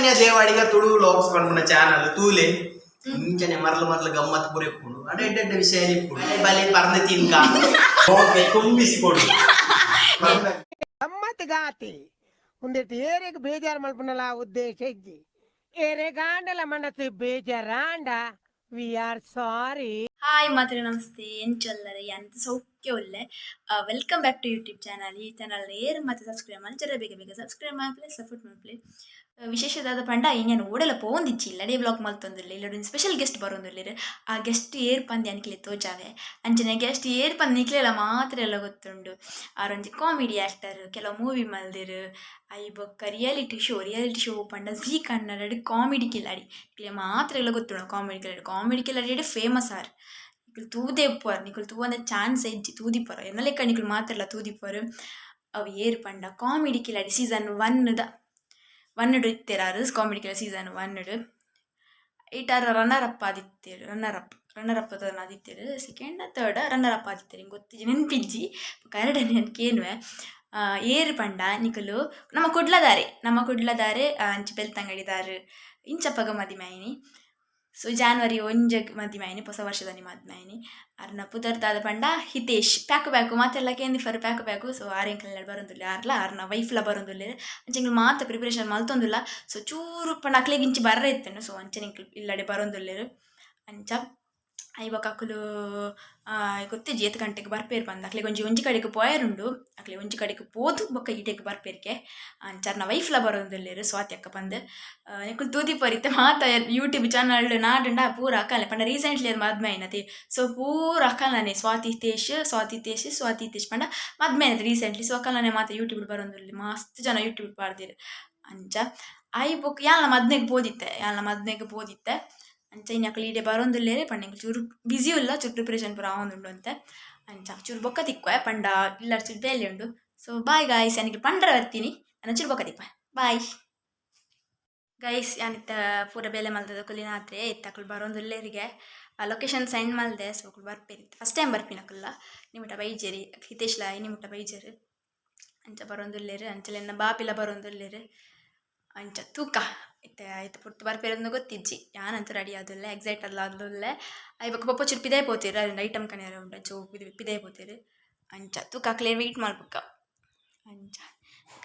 ಶ್ರೀಕನ್ಯಾ Devadiga Tulu vlogs ಪನ್ಪುನ channel ತೂಲೆ ಇಂಚನೆ ಮರ್ಲು ಗಮ್ಮತ್ ಪೂರ ಇಪ್ಪುಡು ಅಡ್ಡ ವಿಷಯ ಇಪ್ಪುಡು ಬಲೆ ಪರ್ನ ತಿನ್ಕ ಕುಂಬಿಸಿಕೊಡು ಗಮ್ಮತ್ ಗಾತಿ ಒಂದಿಟ್ಟು ಏರೆಗೆ ಬೇಜಾರು ಮಲ್ಪನಲ್ಲ ಉದ್ದೇಶ ಇಜ್ಜಿ ಏರೆ ಗಾಂಡಲ ಮನಸ್ಸು ಬೇಜಾರಾಂಡ ವಿ ಆರ್ ಸಾರಿ. ಹಾಯ್ ಮಾತ್ರ ನಮಸ್ತೆ ಎಂಚಲ್ಲರೆ ಎಂತ ಸೌಖ್ಯ ಒಳ್ಳೆ welcome back to YouTube channel. ಈ ಚಾನಲ್ ಏರು ಮತ್ತೆ ಸಬ್ಸ್ಕ್ರೈಬ್ ಮಾಡಿ ಜರ ಬೇಗ ಸಬ್ಸ್ಕ್ರೈಬ್ ಮಾಡಲಿ ಸಪೋರ್ಟ್ ಮಾಡಲಿ. ವಿಶೇಷವಾದ ಪಂಡ ಇನ್ನೇನು ಓಡೆಲ್ಲ ಪೋಂದಿಚ್ಚಿಲ್ಲ ಡೇ ಬ್ಲಾಗ್ ಮಲ್ತೊಂದಿಲ್ಲ ಇಲ್ಲೊಂದು ಸ್ಪೆಷಲ್ ಗೆಸ್ಟ್ ಬರೋದಿಲ್ಲ. ಆ ಗೆಸ್ಟ್ ಏರ್ ಪಂದಿ ಅನ್ಕಿಲೆ ತೋಜಾವೆ ಅಂಚನೆ ಗೆಸ್ಟ್ ಏರ್ ಪಂದ್ ನಿಕ್ಲೆಲ್ಲ ಮಾತ್ರ ಎಲ್ಲ ಗೊತ್ತುಂಡು. ಆರೊಂಜಿ ಕಾಮಿಡಿ ಆ್ಯಕ್ಟರ್ ಕೆಲವು ಮೂವಿ ಮಲ್ದಿರು ಐ ಬೊಕ್ಕ ರಿಯಾಲಿಟಿ ಶೋ ಪಂಡ ಝೀ ಕನ್ನಡ ಕಾಮಿಡಿ ಕಿಲಾಡಿ ಇಕ್ಲೆ ಮಾತ್ರ ಎಲ್ಲ ಗೊತ್ತುಂಡು. ಕಾಮಿಡಿ ಕಿಲಾಡಿ ಫೇಮಸ್ ಆರ್ ನಿಕುಲು ತೂದೇ ಪೋರ್ ನಿಕುಲು ತೂವಂದ ಚಾನ್ಸ್ ಇಜ್ಜಿ ತೂದಿಪ್ಪರು ಎನ್ನ ಲೆಕ್ಕ ನಿಕುಲು ಮಾತ್ರ ಎಲ್ಲ ತೂದಿಪ್ಪರು. ಅವು ಏರ್ ಪಂಡ ಕಾಮಿಡಿ ಕಿಲಾಡಿ ಸೀಸನ್ 1 ಇತ್ತೇರಾರು ಕಾಮಿಡಿ ಕಿಲಾಡಿ ಸೀಸನ್ 1 ಈಟಾರ ರನ್ನರ್ ಅಪ್ ಆದಿತ್ತೇರು ರನ್ನರ್ ಅಪ್ ಆದಿತ್ತೇರು ಸೆಕೆಂಡ್ ಥರ್ಡ್ ರನ್ನರ್ ಅಪ್ ಆದಿತ್ತೇರು ಹಿಂಗೆ ಗೊತ್ತಿಜ್ಜಿ ನೆನ್ಪಿಜ್ಜಿ ಕರಡನೆ ನೆನ್ಕೇನುವೆ. ಏರು ಪಂಡ ನಿಕುಲು ನಮ್ಮ ಕುಡ್ಲದಾರೆ ಅಂಚಿ ಬೆಳ್ತಂಗಡಿದಾರು ಇಂಚಪ್ಪಗ ಮದಿಮಾಯಿನಿ. ಸೊ ಜಾನ್ವರಿ 1 ಮದಿಮಾಯಿನಿ ಹೊಸ ವರ್ಷದಲ್ಲಿ ಮದಿಮಾಯಿನಿ. ಅರ್ನ ಪುದರ್ದಾದ ಪಂಡ ಹಿತೇಶ್ ಪ್ಯಾಕು ಮಾತೆಲ್ಲ ಕೇಂದಿಫರು ಪ್ಯಾಕು. ಸೊ ಆರೆಂಕಲ್ ಬರೋದಿಲ್ಲ ಆರ್ನ ವೈಫ್ಲ ಬರೋದಿಲ್ಲ ಅಂಚೆಂಗ್ಲು ಮಾತ್ರ ಪ್ರಿಪ್ರೇಷನ್ ಮಲ್ತೊಂದಿಲ್ಲ. ಸೊ ಚೂರು ಪಂಡ ಅಕ್ಲೆಗೆ ಇಂಚಿ ಬರ್ರ ಇತ್ತೇನು. ಸೊ ಅಂಚೆಂಗ್ಲು ಇಲ್ಲಡೆ ಬರೋದಿಲ್ಲ ಅಂಚ ಐವಾಗ ಅಕ್ಕಲು ಗೊತ್ತಿಜ್ಜಿ 8 ಗಂಟೆಗೆ ಬರ್ಪೇರು ಬಂದು ಅಕ್ಲೆಗೆ ಒಂಜಿ ಕಡೆಗೆ ಪೋಯರುಂಡು ಅಕ್ಲೆ ಒಂಜಿ ಕಡೆಗೆ ಪೋದು ಬೊಕ್ಕ ಈಟೆಗೆ ಬರ್ಪೇರ್ಕೆ ಅಂಚಾರ್ನ ವೈಫ್ಲ ಬರೋದಿಲ್ಲೇರು ಸ್ವಾತಿ ಅಕ್ಕ ಬಂದು ನಿಕುಲು ತೂದಿ ಪರಿತೆ ಮಾತ ಯೂಟ್ಯೂಬ್ ಚಾನಲ್ ನಾಡುಂಡ ಪೂರ ಅಕ್ಕಲೆ ಪಂಡ ರೀಸೆಂಟ್ಲಿ ಅದು ಮದ್ಮೈನತಿ. ಸೊ ಪೂರ ಅಕ್ಕಲನೆ ಸ್ವಾತಿ ತೇಶ್ ಪಂಡ ಮದ್ಮೈನತಿ ರೀಸೆಂಟ್ಲಿ. ಸೊ ಅಕ್ಕಲನೆ ಮಾತ ಯೂಟ್ಯೂಬ್ ಬರೋದಿಲ್ಲ ಮಸ್ತ್ ಜನ ಯೂಟ್ಯೂಬ್ ಪಾಡ್ದಿರು ಅಂಚ ಐ ಬುಕ್ ಯಾಲ್ನ ಮದ್ನೆಗೆ ಬೋದಿತ್ತೆ ಅಂಚ ಇನ್ನು ಲೀಡೆ ಬರೋದಿಲ್ಲೇರೆ ಪಂಡ ಚೂರು ಬ್ಯುಸಿ ಇಲ್ಲ ಚೂರು ಪ್ರಿಪ್ರೇಷನ್ ಪೂರ ಆವೊಂದುಂಡು ಅಂತೆ ಅಂಚ ಚೂರು ಬೊಕ್ಕ ತಿಕ್ವೆ ಪಂಡ ಇಲ್ಲಾರ ಚೂರು ಬೇಲೆ ಉಂಡು. ಸೊ ಬಾಯ್ ಗಾಯ್ಸ್ ಯಾನಿಗೆ ಪಂಡ್ರ ಬರ್ತೀನಿ ನಾನು ಚೂರು ಬೊಕ್ಕ ತಿಕ್ವೆ ಬಾಯ್ ಗೈಸ್. ಯಾನಿತ್ತ ಪೂರ ಬೇಲೆ ಮಲ್ತದ ಕುಲಿನ ಆತ್ರೆ ಇತ್ತಕುಲು ಬರೋದಿಲ್ಲೇರಿಗೆ ಲೊಕೇಶನ್ ಸೆಂಡ್ ಮಲ್ದೆ. ಸೊ ಅಕ್ಕಳು ಬರ್ಪೇರಿತ್ತು ಫಸ್ಟ್ ಟೈಮ್ ಬರ್ಪಿನಕಲ್ಲ ನಿಮಿಟ ಬೈಜೇರಿ ಹಿತೇಶ್ಲ ನಿಮಿಟ ಬೈಜೇರು ಅಂಚ ಬರೋದಿಲ್ಲೇರು ಅಂಚಲೆನ್ನ ಬಾಪಿಲ ಬರೋದಿಲ್ಲೇರು ಅಂಚ ತೂಕ ಆಯ್ತು ಪುರ್ತು ಬರ್ಪೇರೊಂದು ಗೊತ್ತಿಜ್ಜಿ ಯಾನಂತೂ ರೆಡಿ ಆದಲ್ಲ ಎಕ್ಸೈಟ್ ಅಲ್ಲ ಆದಲ್ಲೇ ಇವಾಗ ಪಪ್ಪ ಚೂರು ಪಿದೇ ಪೋತೀರು ಅದೊಂದು ಐಟಮ್ ಕಣಿಯಾರ ಉಂಟು ಚೋ ಪಿದೇ ಪೋತೀರು ಅಂಚ ತೂಕ ಕ್ಲಿಯರ್ ವೆಯ್ಟ್ ಮಾಡ್ಬೇಕ ಅಂಚ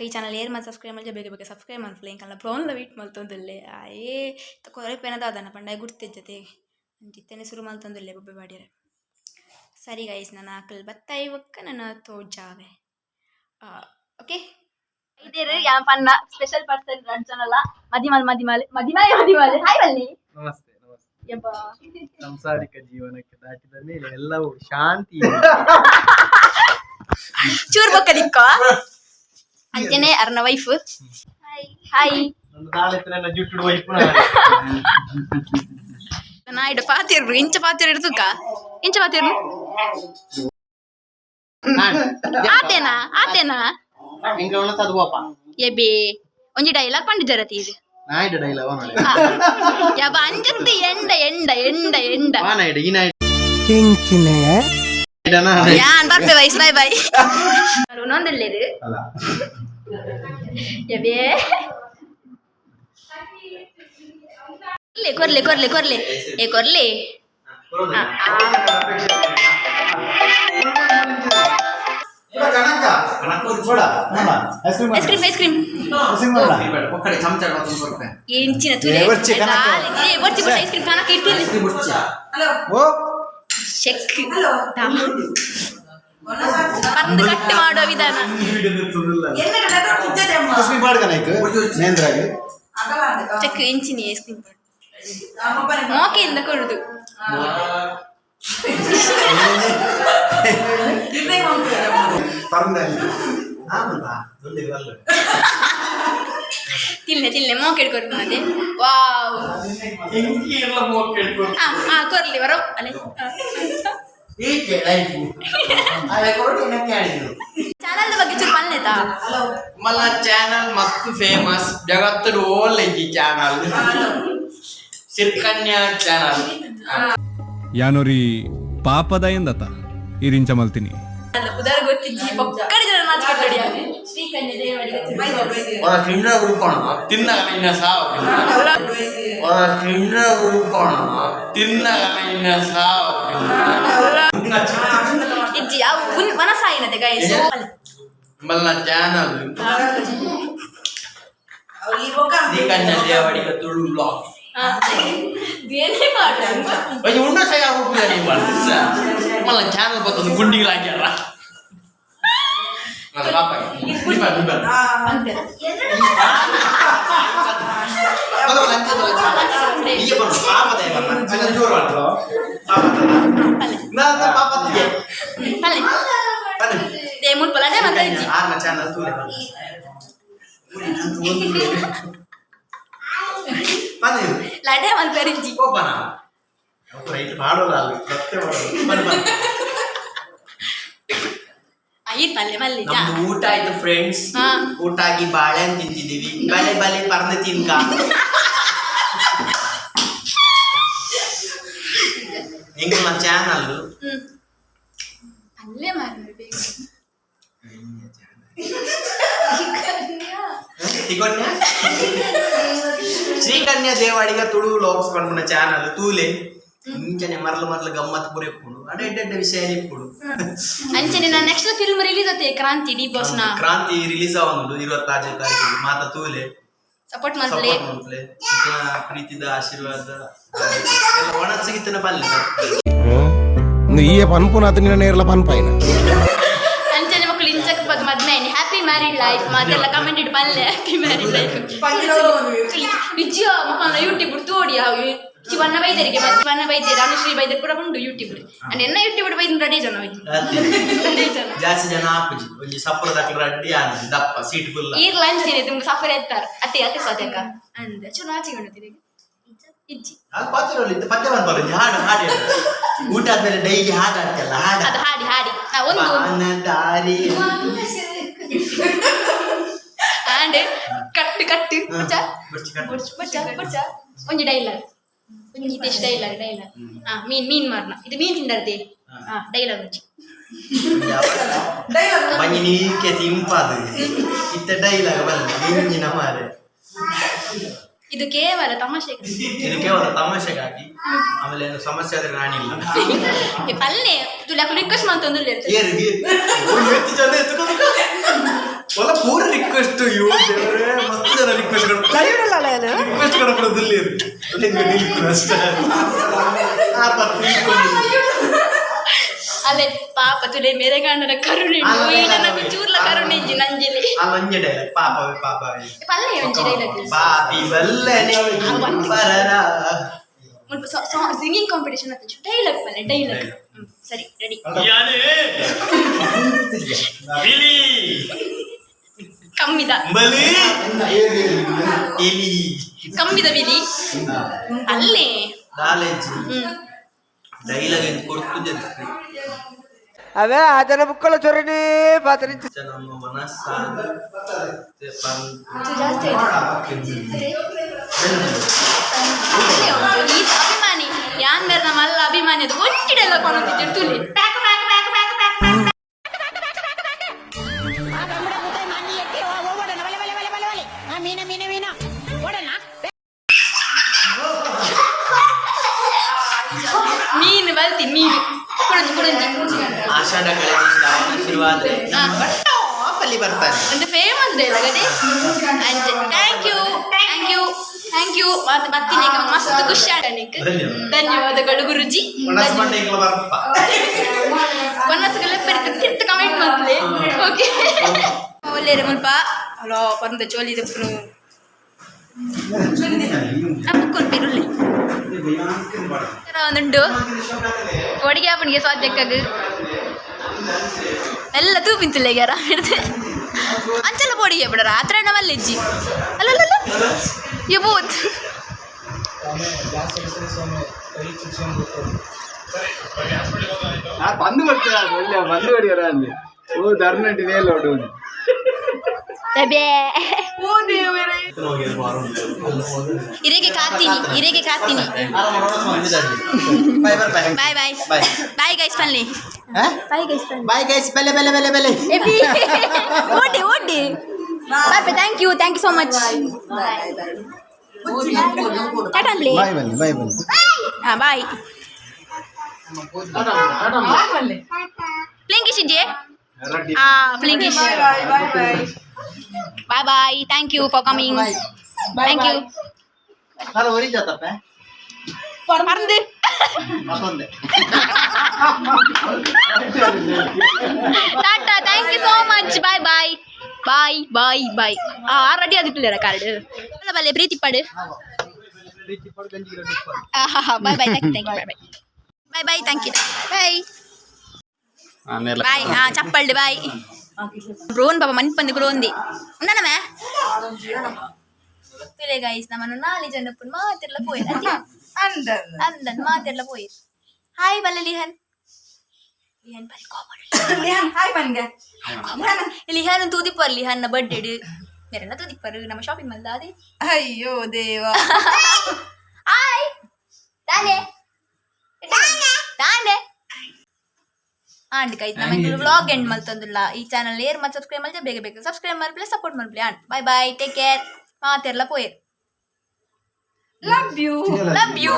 ಈ ಚಾನಲ್ ಏರ್ ಮಾಡಿ ಸಬ್ಸ್ಕ್ರೈಬ್ ಮಾಡಿ ಬೇಗ ಸಬ್ಸ್ಕ್ರೈಬ್ ಮಾಡ್ಫ್ಲ ಇಂಕಲ್ಲ ಬ್ರೌನ್ಲ ವೆಯ್ಟ್ ಮಲ್ತೊಂದಿಲ್ಲೇ ಆಯೇ ಕೊರಪೇನದ ಅದನ್ನ ಪಂಡ ಗುರ್ತಿಜ್ಜತೆ ಅಂಚಿತ್ತೇನೆ ಶುರು ಮಲ್ತೊಂದಿಲ್ಲೇ ಬೊಬ್ಬೆ ಬಾಡಿಯರೆ. ಸರಿ ಗೈಸ್ ನಾನು ಆಕಲ್ ಬತ್ತ ಇವಕ್ಕ ನಾನು ತೋಜಾವೆ ಓಕೆ. ಇದೇರು ಯಾ ಪನ್ನ ಸ್ಪೆಷಲ್ ಪರ್ಸನ್ ರಂಜನಲ್ಲ ಮದಿಮಾಲೆ ಹಾಯ್ ಬನ್ನಿ. ನಮಸ್ತೆ ಯಪ್ಪ ಸಂಸಾರಿಕ ಜೀವನಕ್ಕೆ ದಾಟಿದ ಮೇಲೆ ಎಲ್ಲವೂ ಶಾಂತಿ. ಚೂರ್ ಬೊಕ್ಕ ದಿಕ್ಕೋ ಅಂಚೆನೆ ಅರ್ನ ವೈಫ್ ಹಾಯ್ ನನ್ನ ದಾಲೆತ್ರ ನನ್ನ ಜುಟ್ಟು ವೈಫ್ ನಾ ಇಡ ಪಾತಿರ್ರು ಇಂಚ ಪಾತಿರ್ ಇರ್ತುಕ ಇಂಚ ಪಾತಿರ್ರು ಆತೇನಾ ಇಂಗ ಉನ್ನ ತದುವಪ್ಪ ಎಬೆ ಒಂಜಿ ಡೈಲಾಗ್ ಪಂಡಿಜರತಿ ಇದು ನಾಯ್ಡ ಡೈಲಾಗ್ ಅವನಳೆ ಯಬ ಅಂಜಂತಿ ಎಂಡ ವಾನಾಯ್ಡ ಈನಾಯ್ಡ ಎಂಚಿನೆ ಯಾನ್ ಬರ್ಪೆ ವೈಸ್ ಬೈ ನೊಂದಲ್ಲೇರು ಅಲ್ಲ ಎಬೆ ಕೊರ್ಲೆ ಏ ಕೊರ್ಲೆ ಐಸ್ ಕ್ರೀಮ್ ಎಂಚಿನ ಐಸ್ ಕ್ರೀಮ್ ಕಾಣಕ್ಕೆ ಇರ್ತೀನಿ ಚೆಕ್ ಪರ್ದು ಕಟ್ ಮಾಡೋ ವಿಧಾನ ಚೆಕ್ ಎಂಚಿನಿ ಐಸ್ ಕ್ರೀಮ್ ಮೋಕೆಯಿಂದ ಕೊಡುದು ತಿನ್ನೆ ಮೋಕೆ ಕೊಡ್ತು ಮತ್ತೆ ವಾವ್ ಕೊರ್ಲಿ ಬರೋ ಅಲ್ಲೇ ಚಾನಲ್ ಬಗ್ಗೆ ಚೂರು ಪಲ್ಲೆತಾ ಮಲ್ಲ ಚಾನಲ್ ಮಸ್ತ್ ಫೇಮಸ್ ಜಗತ್ತದ ಓಲ್ ಇಜ್ಜಿ ಚಾನಲ್ ಶ್ರೀಕನ್ಯಾ ಚಾನಲ್ ಯಾನೋರಿ ಪಾಪದ ಎಂದತ ಇರಿಂಚ ಮಲ್ತೀನಿ ಅಲ್ಲ ಉದಾರ ಗೊತ್ತಿದ್ದಿ ಪಕ್ಕಡಿ ಜನ ನಾಚಿಕೊಂಡಿ ಶ್ರೀಕನ್ಯಾ ದೇವರಿಗೆ ತಿನ್ನ ಉಳ್ಕೋಣ ತಿನ್ನ ಇನ್ನ ಸಾವು ತಿನ್ನ ಉಳ್ಕೋಣ ತಿನ್ನ ಇನ್ನ ಸಾವು ಇಜ್ಜಿ ಯಾವ ಮನಸಾಯಿನದೆ ಗಾಯಸ್ ಮಲ್ಲ ಚಾನಲ್ ಶ್ರೀಕನ್ಯಾ ದೇವರಿಗೆ ತುಳು ಬ್ಲಾಗ್ ಏನೇ ಮಾಡ ಉಂಡ ಸೈ ಆಗ್ಬಿಟ್ಟಿದೆ ಮಲ್ಲ ಚಾನಲ್ ಬರ್ತದೆ ಗುಂಡಿಗಳಾಗ್ಯಾರ ಲಡೆ ಮಲ್ಪೆರಿಂಜಿ ಪಲ್ಲೆ ಮಲ್ಲಿ ಊಟ ಆಯ್ತು ಫ್ರೆಂಡ್ಸ್ ಊಟ ಆಗಿ ಬಾಳೆಹಣ್ಣು ತಿಂತಿದೀವಿ ಬಲೆ ಬಲೆ ಪರ್ನ ತಿನ್ಕ ಹೆಂಗ ನಮ್ಮ ಚಾನಲ್ ಅಲ್ಲೇ ಮಾಡ್ಬೇಕು ಶ್ರೀಕನ್ಯಾ ದೇವಾಡಿಗ ತುಳು ವ್ಲಾಗ್ಸ್ ಪನ್ಪುನ ಚಾನಲ್ ತೂಲೆ ಇಂಚನೆ ಮರಲು ಗಮ್ಮತ್ ಪೂರ ಇಪ್ಪುಡು ಅಡ್ಡ ವಿಷಯ ಇಪ್ಪುಡು ಅಂಚನೆ ನಾನು ನೆಕ್ಸ್ಟ್ ಫಿಲ್ಮ್ ರಿಲೀಸ್ ಆತೆ ಕ್ರಾಂತಿ ಡಿ ಬಾಸ್ ನ ಕ್ರಾಂತಿ ರಿಲೀಸ್ ಆವೊಂದುಂಡು 26ನೇ ತಾರೀಕಿಗೆ ಮಾತ ತೂಲೆ ಸಪೋರ್ಟ್ ಮಾಡ್ಲೆ ಪ್ರೀತಿದ ಆಶೀರ್ವಾದ ಒಣ ಸಿಗಿತನ ಬಲ್ಲೆ ನೀಯೇ ಪನ್ಪುನ ಅತನಿನ ನೇರ್ಲ ಪನ್ಪೈನ ಅಂಚನೆ ಮಕ್ಕಳು ಇಂಚಕ್ ಬದ್ ಮದ್ಮೆ ಹ್ಯಾಪಿ ಮ್ಯಾರಿಡ್ ಲೈಫ್ ಮಾತೆಲ್ಲ ಕಮೆಂಟ್ ಇಡ್ ಪಲ್ಲೆ ಹ್ಯಾಪಿ ಮ್ಯಾರಿಡ್ ಲೈಫ್ ವಿಜಯ ಮಕ್ಕಳ ಯೂಟ್ಯೂಬ್ ತೋಡಿ ಶಿವಣ್ಣ ಬೈದರಿಗೆ ಶಿವಣ್ಣ ಬೈದೇರಿ ಅನುಶ್ರೀ ಬೈದರ್ ಕೂಡ ಉಂಟು ಯೂಟ್ಯೂಬ್ ಅಂಡ್ ಎನ್ನ ಯೂಟ್ಯೂಬ್ ಬೈದ್ ರೆಡಿ ಜನ ಜಾಸ್ತಿ ಜನ ಆಪುಜಿ ಒಂಜಿ ಸಪ್ಪರ ದಕ್ಕ ರೆಡಿ ಆಗಿ ದಪ್ಪ ಸೀಟ್ ಫುಲ್ ಈಗ ಲಂಚ್ ಇದೆ ತುಂಬ ಸಫರ್ ಎತ್ತಾರೆ ಅತ್ತೆ ಸದ್ಯಕ್ಕ ಅಂದ ಚಲೋ ಆಚಿಕೊಂಡು ಇಜ್ಜಿ ಅದು ಪಾತ್ರದಲ್ಲಿ ಪದ್ಯ ಬಂತಲ್ಲ ಹಾಡು ಹಾಡು ಊಟ ಆದ್ಮೇಲೆ ಡೈಲಿ ಹಾಡು ಆಡ್ತಲ್ಲ ಹಾಡು ಅದು ಹಾಡಿ ನಾ ಒಂದು ದಾರಿ ಅಂಡ್ ಕಟ್ಟು ಒಂಜಿ ಡೈಲಾಗ್ ಒಂಜಿ ಇಷ್ಟ ಡೈಲಾಗ್ ಮೀನ್ ಮಾರ್ನ ಇದು ಮೀನ್ ತಿಂಡರ್ದೆ ಡೈಲಾಗ್ ಒಂಜಿ ಮಂಜಿ ನೀಕೆ ತಿಂಪಾದು ಇತ್ತ ಡೈಲಾಗ್ ಬಂದ ಮಾರೆ ಇದು ಕೇವಲ ತಮಾಷೆ ಇದು ಕೇವಲ ತಮಾಷೆಗಾಗಿ ಆಮೇಲೆ ಏನು ಸಮಸ್ಯೆ ಆದ್ರೆ ನಾನಿಲ್ಲ ಪಲ್ಲೆ ತುಲಾಕು ರಿಕ್ವೆಸ್ಟ್ ಮಾಡ್ತಂದು ಏರಿಗೆ ಹೆಚ್ಚು ಜನ ಎತ್ಕೊಂಡು ಒಲ್ಲ ಪೂರ ರಿಕ್ವೆಸ್ಟ್ ಇವು ದೇವರೇ ಮಸ್ತ್ ಜನ ರಿಕ್ವೆಸ್ಟ್ ರಿಕ್ವೆಸ್ಟ್ ಕೊಡೋದಿಲ್ಲ ರಿಕ್ವೆಸ್ಟ್ ಅಲ್ಲೇ ಪಾಪ ತುಲೆ ಮೇರೆ ಗಂಡನ ಕರುಣೆ ನನಗೆ ಚೂರ್ಲ ಕರುಣೆ ಇಜ್ಜಿ ನಂಜಿಲಿ ಮಂಜೆ ಡೈಲಾಗ್ ಪಾಪ ಪಲ್ಲೆ ಒಂಜಿ ಡೈಲಾಗ್ ಪಾಪಿ ಬಲ್ಲನೆ ಬರರ ಸಿಂಗಿಂಗ್ ಕಾಂಪಿಟೇಷನ್ ಅಂತ ಡೈಲಾಗ್ ಪಲ್ಲೆ ಡೈಲಾಗ್ ಸರಿ ರೆಡಿ ಕಮ್ಮಿದ ಬಲಿ ಎಲಿ ಕಮ್ಮಿದ ಬಿಲಿ ಅಲ್ಲೇ ಕಾಲೇಜ್ ಡೈಲಾಗ್ ಏನು ಕೊಡ್ತಿದ್ದೆ ಅವೇ ಅದರ ಬುಕ್ಕಲ ಚೊರನೆ ಪಾತ್ರೆ ನಮ್ಮ ಮನಸ್ಸಾಗ ಅಭಿಮಾನಿ ಯಾನ್ ಮೇರೆ ನಮ್ಮ ಅಲ್ಲ ಅಭಿಮಾನಿ ಅದು ಒಂಟಿ ಡೈಲಾಗ್ ಕೊಡೋದಿತ್ತು ತುಲಿ pack pack pack pack pack ಮೀನು ಬಲ್ತಿ ಮೀನು ಕುಡಿದು ಆಷಾಢ ಆಶೀರ್ವಾದ ಆಪಲ್ಲಿ ಬರ್ತಾರೆ ಒಂದು ಫೇಮಸ್ ಡೈಲಾಗ್ ಅದೇ ಥ್ಯಾಂಕ್ ಯು ಮತ್ತೆ ಬರ್ತೀನಿ ಮಸ್ತ್ ಖುಷಿ ಆಡನಿಕ್ ಧನ್ಯವಾದಗಳು ಗುರುಜಿ ಮನಸ್ಸುಗಳ ತಿರ್ತ ಕಮೆಂಟ್ ಮಾಡ್ಲಿ ಓಕೆ ಒಳ್ಳೆಯ ಮುಲ್ಪ ಅಲೋ ಪಂದ ಚೋಲಿ ದಪ್ಪನು ಬುಕ್ಕೊಂಡ್ಬಿರುಳ್ಳಿ ಒಂದುಂಟು ಒಡಿಗೆ ಆಪಣಿಗೆ ಸ್ವಾದ್ಯಕ್ಕಾಗ ಎಲ್ಲ ತೂಪಿಂತಿಲ್ಲ ಈಗಾರ ಹಿಡ್ದೆ ಅಂಚೆಲ್ಲ ಪೊಡಿಗೆ ಬಿಡರ ಆತ್ರ ನಮ್ಮಲ್ಲಿಜ್ಜಿ ಅಲ್ಲಲ್ಲ ಯೂತ್ ಬಂದು ಬರ್ತಾರೆ ಒಳ್ಳೆ ಬಂದು ಹೊಡಿಯೋರ ಅಲ್ಲಿ ಓ ಧರ್ನಟಿ nail ಹೊಡು Bebe. Irege kattini. Bye bye. Bye bye. Bye. Bye guys finally. Bye guys finally. Bye guys. Bele. Epi. Odi. Bye bye. Thank you so much. Tata play. Bye. Bye. Plinkish je. Plinkish. Bye. Thank you for coming. Thank you. Halo, ori jatape. Parande. Matonde. Tata, thank you so much. Bye. Already aditulera card. Bale ಪ್ರೀತಿ ಪಡು. Bye. Thank you. Bye. Thank you. Bye. Bye. చెప్పండి bye. Drone పాప మనిపంది కూడా ఉంది. ఉన్నానమే? పిలే guys నమను నాలి జన్నప్పుడు మాతిర్ల పోయిరు. అందన్ మాతిర్ల పోయిరు. Hi బల్ల లిహన్. ಲಿಹಾನ್ ಬರಿ ಕಾಮನ್ ಹಾಯ್ ಬನ್ಗೆ ಲಿಹಾನ್ ತೂದಿ ಪರ್ ಲಿಹಾನ್ ನ ಬರ್ತ್ಡೇ ಮೇರೆಲ್ಲ ತೂದಿ ಪರ್ ನಮ್ಮ ಶಾಪಿಂಗ್ ಮಲ್ದ ಅದೇ ಅಯ್ಯೋ ದೇವ ಹಾಯ್ ತಾನೆ ಆಂಡ್ ಕೈ ನಮ್ಮ ವ್ಲಾಗ್ ಎಂಡ್ ಮಲ್ತಂದುಲ್ಲ ಈ ಚಾನೆಲ್ ಏರ್ ಮತ್ತೆ ಸಬ್ಸ್ಕ್ರೈಬ್ ಮಲ್ತೆ ಬೇಗ ಸಬ್ಸ್ಕ್ರೈಬ್ ಮಾಡ್ಲಿ ಸಪೋರ್ಟ್ ಮಾಡ್ಲಿ ಆಂಡ್ ಬೈ ಟೇಕ್ ಕೇರ್ ಮಾತೆರ್ಲ ಪೋಯರ್ ಲವ್ ಯು